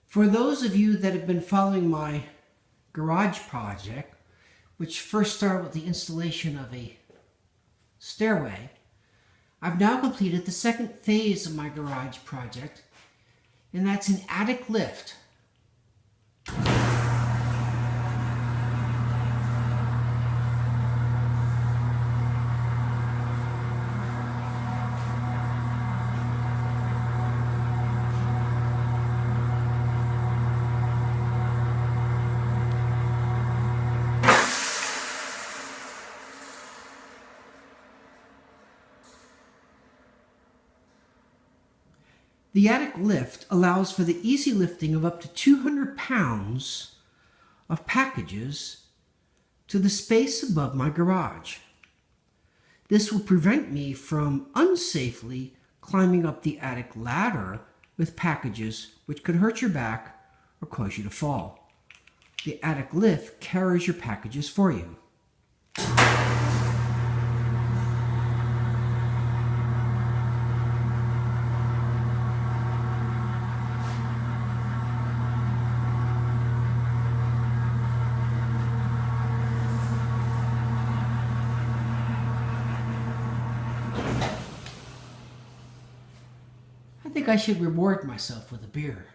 For those of you that have been following my garage project, which first started with the installation of a stairway, I've now completed the second phase of my garage project, and that's an attic lift. The attic lift allows for the easy lifting of up to 200 pounds of packages to the space above my garage. This will prevent me from unsafely climbing up the attic ladder with packages which could hurt your back or cause you to fall. The attic lift carries your packages for you. I think I should reward myself with a beer.